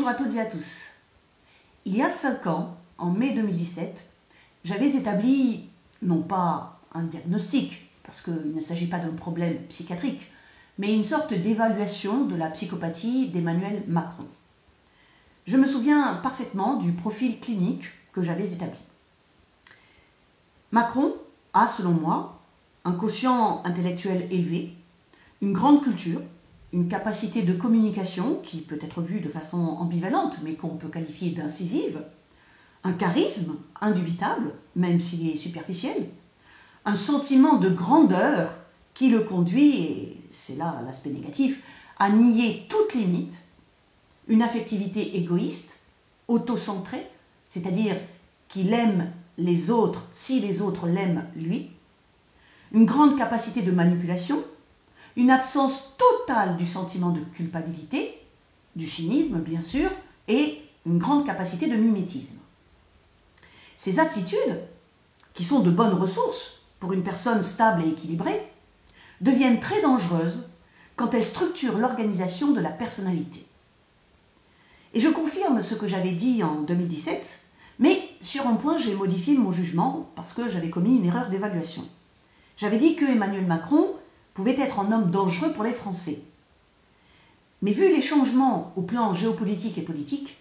Bonjour à toutes et à tous. Il y a 5 ans, en mai 2017, j'avais établi, non pas un diagnostic, parce qu'il ne s'agit pas d'un problème psychiatrique, mais une sorte d'évaluation de la psychopathie d'Emmanuel Macron. Je me souviens parfaitement du profil clinique que j'avais établi. Macron a, selon moi, un quotient intellectuel élevé, une grande culture, une capacité de communication qui peut être vue de façon ambivalente, mais qu'on peut qualifier d'incisive, un charisme indubitable, même s'il est superficiel, un sentiment de grandeur qui le conduit, et c'est là l'aspect négatif, à nier toute limite, une affectivité égoïste, autocentrée, c'est-à-dire qu'il aime les autres si les autres l'aiment lui, une grande capacité de manipulation, une absence totale du sentiment de culpabilité, du cynisme bien sûr, et une grande capacité de mimétisme. Ces aptitudes, qui sont de bonnes ressources pour une personne stable et équilibrée, deviennent très dangereuses quand elles structurent l'organisation de la personnalité. Et je confirme ce que j'avais dit en 2017, mais sur un point j'ai modifié mon jugement parce que j'avais commis une erreur d'évaluation. J'avais dit que Emmanuel Macron pouvait être un homme dangereux pour les Français. Mais vu les changements au plan géopolitique et politique,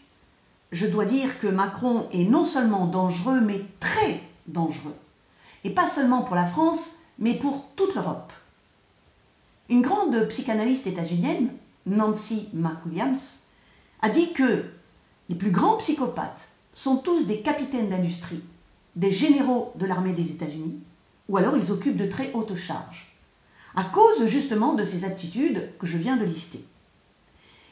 je dois dire que Macron est non seulement dangereux, mais très dangereux. Et pas seulement pour la France, mais pour toute l'Europe. Une grande psychanalyste états-unienne, Nancy McWilliams, a dit que les plus grands psychopathes sont tous des capitaines d'industrie, des généraux de l'armée des États-Unis, ou alors ils occupent de très hautes charges, à cause justement de ces attitudes que je viens de lister.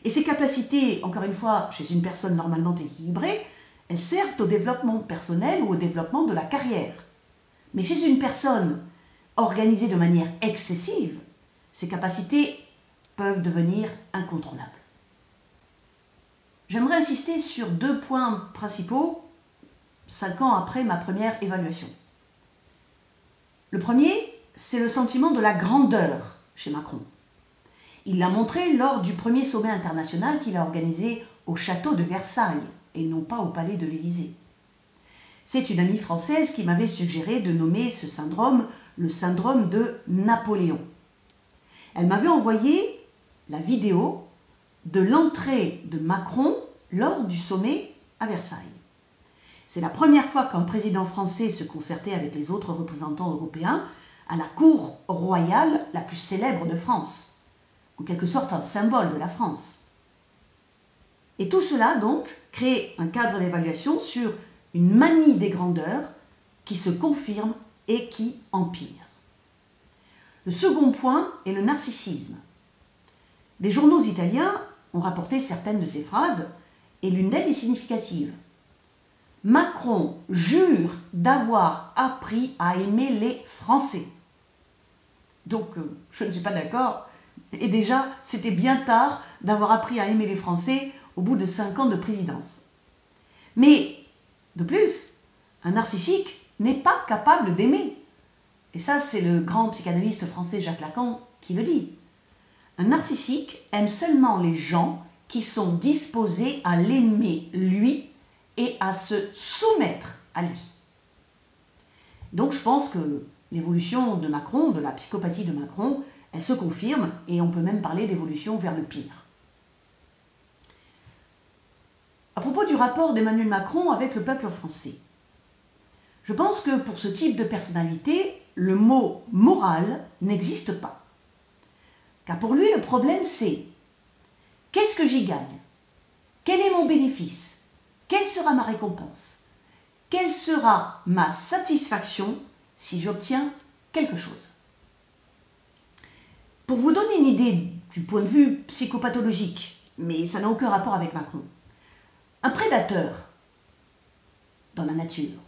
Et ces capacités, encore une fois, chez une personne normalement équilibrée, elles servent au développement personnel ou au développement de la carrière. Mais chez une personne organisée de manière excessive, ces capacités peuvent devenir incontrôlables. J'aimerais insister sur 2 points principaux, 5 ans après ma première évaluation. Le premier, c'est le sentiment de la grandeur chez Macron. Il l'a montré lors du premier sommet international qu'il a organisé au château de Versailles et non pas au palais de l'Élysée. C'est une amie française qui m'avait suggéré de nommer ce syndrome le syndrome de Napoléon. Elle m'avait envoyé la vidéo de l'entrée de Macron lors du sommet à Versailles. C'est la première fois qu'un président français se concertait avec les autres représentants européens à la cour royale la plus célèbre de France, en quelque sorte un symbole de la France. Et tout cela, donc, crée un cadre d'évaluation sur une manie des grandeurs qui se confirme et qui empire. Le second point est le narcissisme. Des journaux italiens ont rapporté certaines de ces phrases, et l'une d'elles est significative. Macron jure d'avoir appris à aimer les Français. Donc, je ne suis pas d'accord. Et déjà, c'était bien tard d'avoir appris à aimer les Français au bout de 5 ans de présidence. Mais, de plus, un narcissique n'est pas capable d'aimer. Et ça, c'est le grand psychanalyste français Jacques Lacan qui le dit. Un narcissique aime seulement les gens qui sont disposés à l'aimer lui et à se soumettre à lui. Donc je pense que l'évolution de Macron, de la psychopathie de Macron, elle se confirme et on peut même parler d'évolution vers le pire. À propos du rapport d'Emmanuel Macron avec le peuple français, je pense que pour ce type de personnalité, le mot « moral » n'existe pas. Car pour lui, le problème c'est « qu'est-ce que j'y gagne ? Quel est mon bénéfice ? Quelle sera ma récompense ? Quelle sera ma satisfaction si j'obtiens quelque chose ?» Pour vous donner une idée du point de vue psychopathologique, mais ça n'a aucun rapport avec Macron, un prédateur dans la nature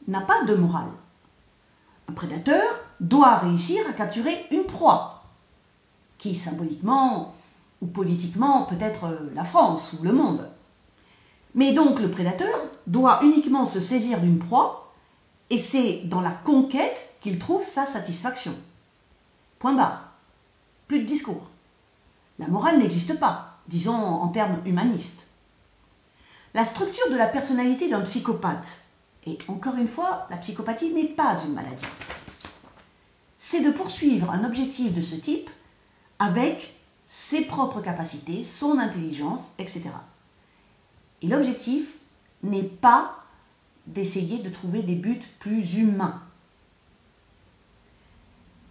n'a pas de morale. Un prédateur doit réussir à capturer une proie, qui symboliquement ou politiquement peut être la France ou le monde. Mais donc le prédateur doit uniquement se saisir d'une proie et c'est dans la conquête qu'il trouve sa satisfaction. Point barre. Plus de discours. La morale n'existe pas, disons en termes humanistes. La structure de la personnalité d'un psychopathe, et encore une fois, la psychopathie n'est pas une maladie, c'est de poursuivre un objectif de ce type avec ses propres capacités, son intelligence, etc. Et l'objectif n'est pas d'essayer de trouver des buts plus humains.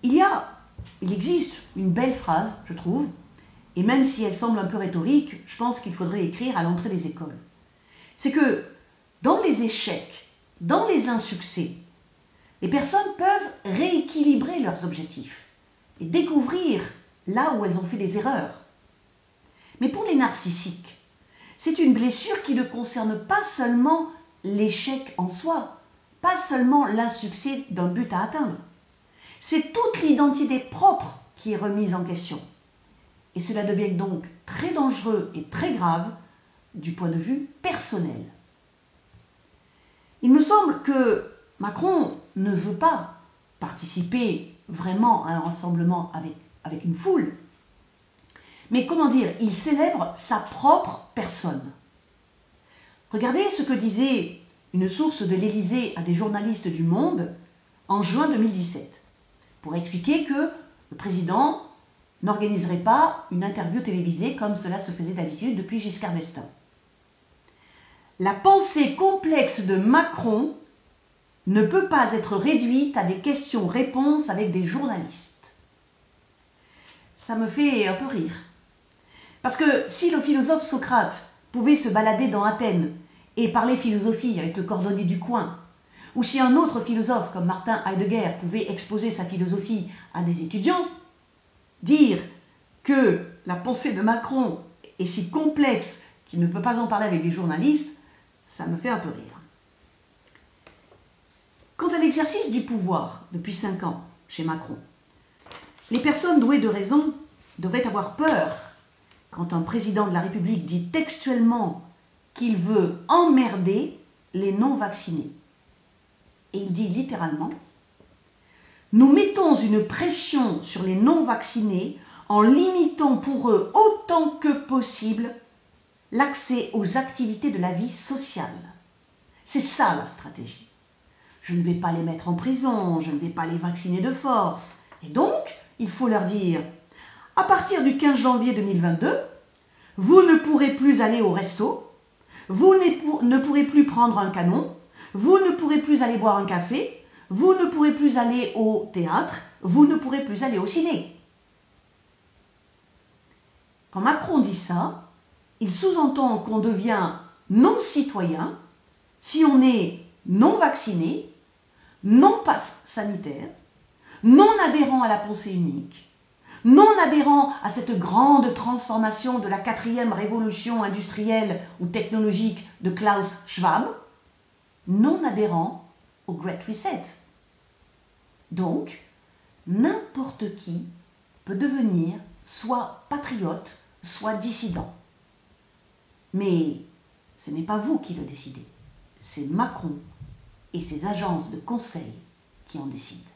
Il existe une belle phrase, je trouve, et même si elle semble un peu rhétorique, je pense qu'il faudrait l'écrire à l'entrée des écoles. C'est que dans les échecs, dans les insuccès, les personnes peuvent rééquilibrer leurs objectifs et découvrir là où elles ont fait des erreurs. Mais pour les narcissiques, c'est une blessure qui ne concerne pas seulement l'échec en soi, pas seulement l'insuccès d'un but à atteindre. C'est toute l'identité propre qui est remise en question. Et cela devient donc très dangereux et très grave du point de vue personnel. Il me semble que Macron ne veut pas participer vraiment à un rassemblement avec une foule. Mais comment dire, il célèbre sa propre personne. Regardez ce que disait une source de l'Élysée à des journalistes du Monde en juin 2017, pour expliquer que le président n'organiserait pas une interview télévisée comme cela se faisait d'habitude depuis Giscard d'Estaing. La pensée complexe de Macron ne peut pas être réduite à des questions-réponses avec des journalistes. Ça me fait un peu rire. Parce que si le philosophe Socrate pouvait se balader dans Athènes et parler philosophie avec le cordonnier du coin, ou si un autre philosophe comme Martin Heidegger pouvait exposer sa philosophie à des étudiants, dire que la pensée de Macron est si complexe qu'il ne peut pas en parler avec des journalistes, ça me fait un peu rire. Quant à l'exercice du pouvoir depuis 5 ans chez Macron, les personnes douées de raison devraient avoir peur quand un président de la République dit textuellement qu'il veut emmerder les non-vaccinés. Et il dit littéralement « Nous mettons une pression sur les non-vaccinés en limitant pour eux autant que possible l'accès aux activités de la vie sociale. » C'est ça la stratégie. Je ne vais pas les mettre en prison, je ne vais pas les vacciner de force. Et donc, il faut leur dire, à partir du 15 janvier 2022, vous ne pourrez plus aller au resto, vous ne pourrez plus prendre un canon, vous ne pourrez plus aller boire un café, vous ne pourrez plus aller au théâtre, vous ne pourrez plus aller au ciné. Quand Macron dit ça, il sous-entend qu'on devient non-citoyen si on est non vacciné, non passe sanitaire, non adhérent à la pensée unique, non adhérent à cette grande transformation de la 4e révolution industrielle ou technologique de Klaus Schwab, non adhérent au Great Reset. Donc, n'importe qui peut devenir soit patriote, soit dissident. Mais ce n'est pas vous qui le décidez, c'est Macron et ses agences de conseil qui en décident.